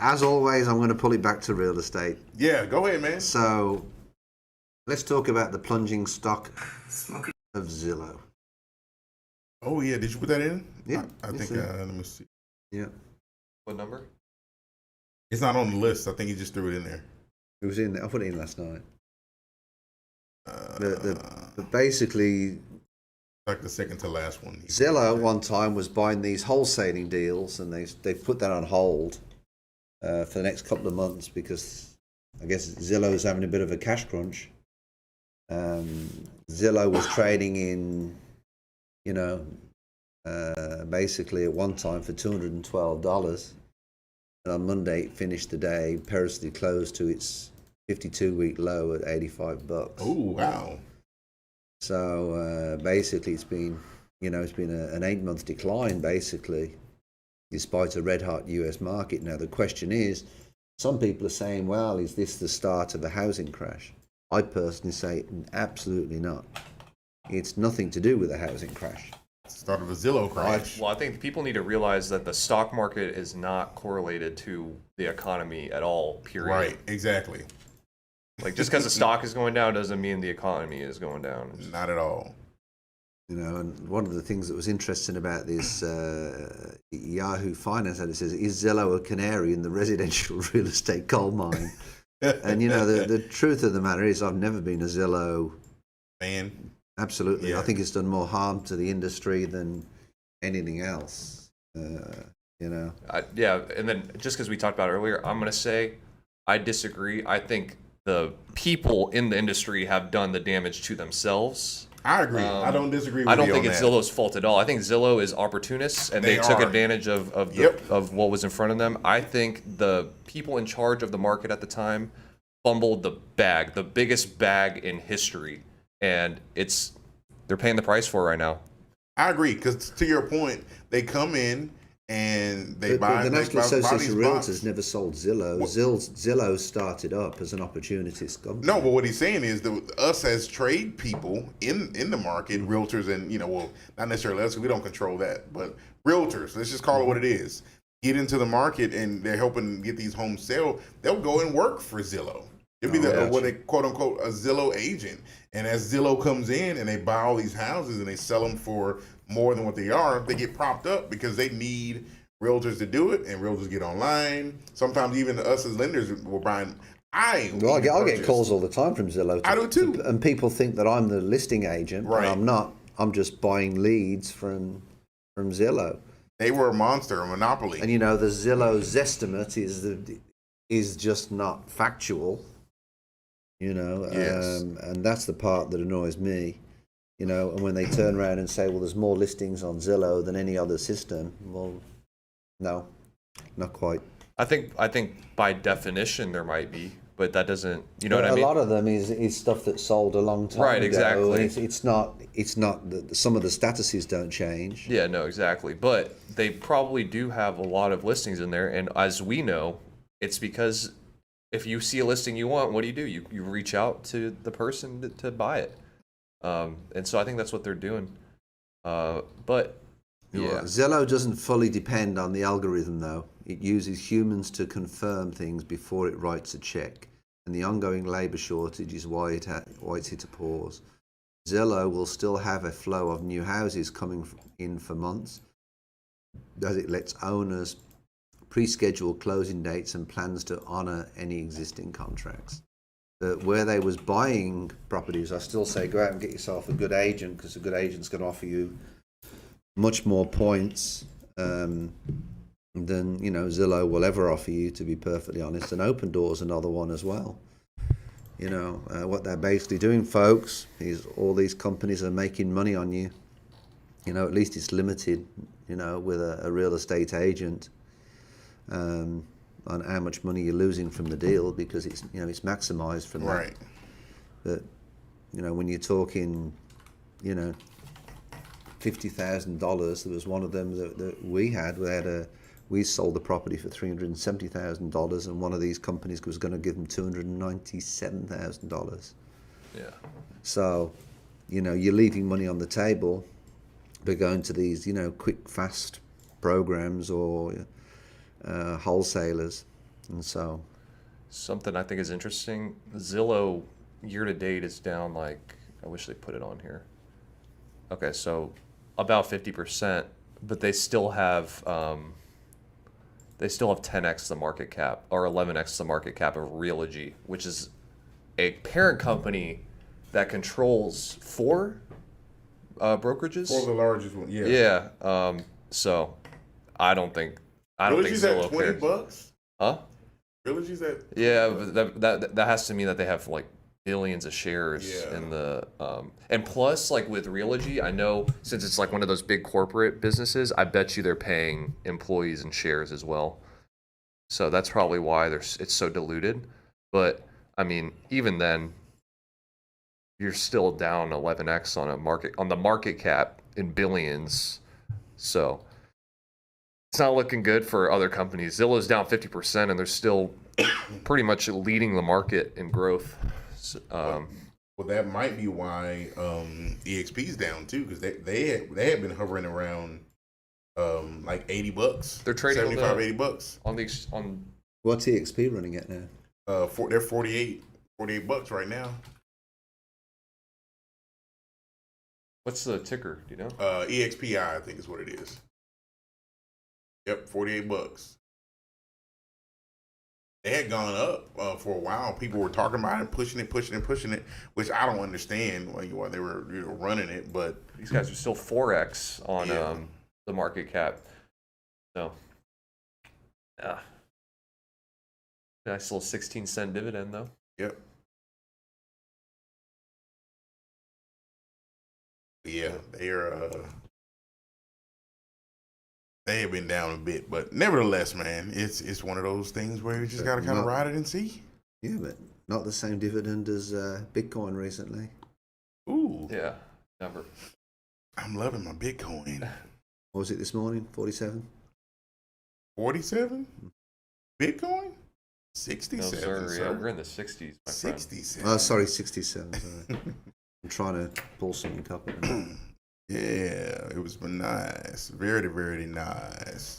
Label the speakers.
Speaker 1: as always, I'm going to pull it back to real estate.
Speaker 2: Yeah, go ahead, man.
Speaker 1: So let's talk about the plunging stock of Zillow.
Speaker 2: Oh, yeah. Did you put that in?
Speaker 1: Yeah.
Speaker 2: I think, let me see.
Speaker 1: Yeah.
Speaker 3: What number?
Speaker 2: It's not on the list. I think he just threw it in there.
Speaker 1: It was in there. I put it in last night. But basically,
Speaker 2: like the second to last one.
Speaker 1: Zillow at one time was buying these wholesaling deals, and they've put that on hold for the next couple of months because I guess Zillow's having a bit of a cash crunch. Zillow was trading in, basically at one time for $212. And on Monday, it finished the day perilously close to its 52-week low at $85.
Speaker 2: Oh, wow.
Speaker 1: So basically, it's been an 8-month decline, basically, despite a red-hot U.S. market. Now, the question is, some people are saying, well, is this the start of a housing crash? I personally say absolutely not. It's nothing to do with a housing crash.
Speaker 2: Start of a Zillow crash.
Speaker 3: Well, I think people need to realize that the stock market is not correlated to the economy at all, period.
Speaker 2: Right, exactly.
Speaker 3: Like, just because the stock is going down doesn't mean the economy is going down.
Speaker 2: Not at all.
Speaker 1: And one of the things that was interesting about this Yahoo Finance ad, it says, is Zillow a canary in the residential real estate coal mine? And, the truth of the matter is I've never been a Zillow
Speaker 2: fan.
Speaker 1: Absolutely.
Speaker 2: Yeah.
Speaker 1: I think it's done more harm to the industry than anything else,
Speaker 3: Yeah, and then just because we talked about it earlier, I'm going to say I disagree. I think the people in the industry have done the damage to themselves.
Speaker 2: I agree. I don't disagree with you.
Speaker 3: I don't think
Speaker 2: on
Speaker 3: it's
Speaker 2: that.
Speaker 3: Zillow's fault at all. I think Zillow is opportunists, and they took advantage of what was in front of them. I think the people in charge of the market at the time fumbled the bag, the biggest bag in history, and they're paying the price for it right now.
Speaker 2: I agree, because to your point, they come in and they buy.
Speaker 1: The National Association of
Speaker 2: Realtors
Speaker 1: Realtors never sold Zillow. Zillow started up as an opportunist company.
Speaker 2: No, but what he's saying is that us as trade people in the market, realtors, and not necessarily us, we don't control that, but realtors, let's just call it what it is, get into the market and they're helping get these homes sell. They'll go and work for Zillow. It'll be what they quote unquote a Zillow agent. And as Zillow comes in and they buy all these houses and they sell them for more than what they are, they get propped up because they need realtors to do it, and realtors get online. Sometimes even us as lenders were buying. I
Speaker 1: get calls all the time from Zillow.
Speaker 2: I do too.
Speaker 1: And people think that I'm the listing agent,
Speaker 2: right.
Speaker 1: And I'm not. I'm just buying leads from Zillow.
Speaker 2: They were a monster, a monopoly.
Speaker 1: And the Zillow Zestimate is just not factual.
Speaker 2: Yes.
Speaker 1: And that's the part that annoys me. And when they turn around and say, well, there's more listings on Zillow than any other system. Well, no, not quite.
Speaker 3: I think by definition there might be, but that doesn't, what I mean?
Speaker 1: A lot of them is stuff that sold a long time ago.
Speaker 3: Right, exactly.
Speaker 1: It's not some of the statuses don't change.
Speaker 3: Yeah, no, exactly. But they probably do have a lot of listings in there, and as we know, it's because if you see a listing you want, what do? You reach out to the person to buy it. And so I think that's what they're doing. But yeah.
Speaker 1: Zillow doesn't fully depend on the algorithm, though. It uses humans to confirm things before it writes a check. And the ongoing labor shortage is why it's hit a pause. Zillow will still have a flow of new houses coming in for months as it lets owners pre-schedule closing dates and plans to honor any existing contracts. Where they was buying properties, I still say go out and get yourself a good agent, because a good agent's going to offer you much more points than Zillow will ever offer you, to be perfectly honest. And Open Door's another one as well. What they're basically doing, folks, is all these companies are making money on you. At least it's limited, with a real estate agent. On how much money you're losing from the deal, because it's maximized from that.
Speaker 2: Right.
Speaker 1: But when you're talking $50,000, there was one of them that we had. We sold the property for $370,000, and one of these companies was going to give them $297,000.
Speaker 3: Yeah. So,
Speaker 1: you're leaving money on the table by going to these quick, fast programs or wholesalers. And so,
Speaker 3: Something I think is interesting, Zillow year to date is down like, I wish they put it on here. Okay, so about 50%, but they still have 10x the market cap or 11x the market cap of Realogy, which is a parent company that controls four brokerages.
Speaker 2: For the largest one, yeah.
Speaker 3: Yeah. So I don't think
Speaker 2: Realogy's at
Speaker 3: Zillow cares.
Speaker 2: $20.
Speaker 3: Huh?
Speaker 2: Realogy's at
Speaker 3: Yeah, but that has to mean that they have like billions of shares
Speaker 2: Yeah.
Speaker 3: in the and plus like with Realogy, I know since it's like one of those big corporate businesses, I bet you they're paying employees in shares as well. So that's probably why it's so diluted. But I mean, even then, you're still down 11x on the market cap in billions. So it's not looking good for other companies. Zillow's down 50%, and they're still pretty much leading the market in growth.
Speaker 2: well, that might be why EXP's down too, because they had been hovering around like $80.
Speaker 3: They're trading
Speaker 2: 75, $80
Speaker 3: on
Speaker 1: what's EXP running at now?
Speaker 2: They're $48 right now.
Speaker 3: what's the ticker? Do you know?
Speaker 2: EXPI, I think is what it is. Yep, $48. They had gone up for a while. People were talking about it, pushing it, which I don't understand why they were running it. But
Speaker 3: These guys are still 4x on
Speaker 2: Yeah.
Speaker 3: the market cap. So, yeah. Nice little 16-cent dividend, though.
Speaker 2: yep, yeah, they have been down a bit, but nevertheless, man, it's one of those things where you just gotta kind of ride it and see.
Speaker 1: Yeah, but not the same dividend as Bitcoin recently.
Speaker 2: Ooh,
Speaker 3: Yeah, never.
Speaker 2: I'm loving my Bitcoin.
Speaker 1: What was it this morning? 47?
Speaker 2: 47? Bitcoin?
Speaker 3: No,
Speaker 2: 67,
Speaker 3: sir.
Speaker 2: sir.
Speaker 3: Yeah, we're in the 60s, my friend.
Speaker 2: 67.
Speaker 1: Oh, sorry, 67. Sorry. I'm trying to pull something up.
Speaker 2: Yeah, it was nice. Very, very nice.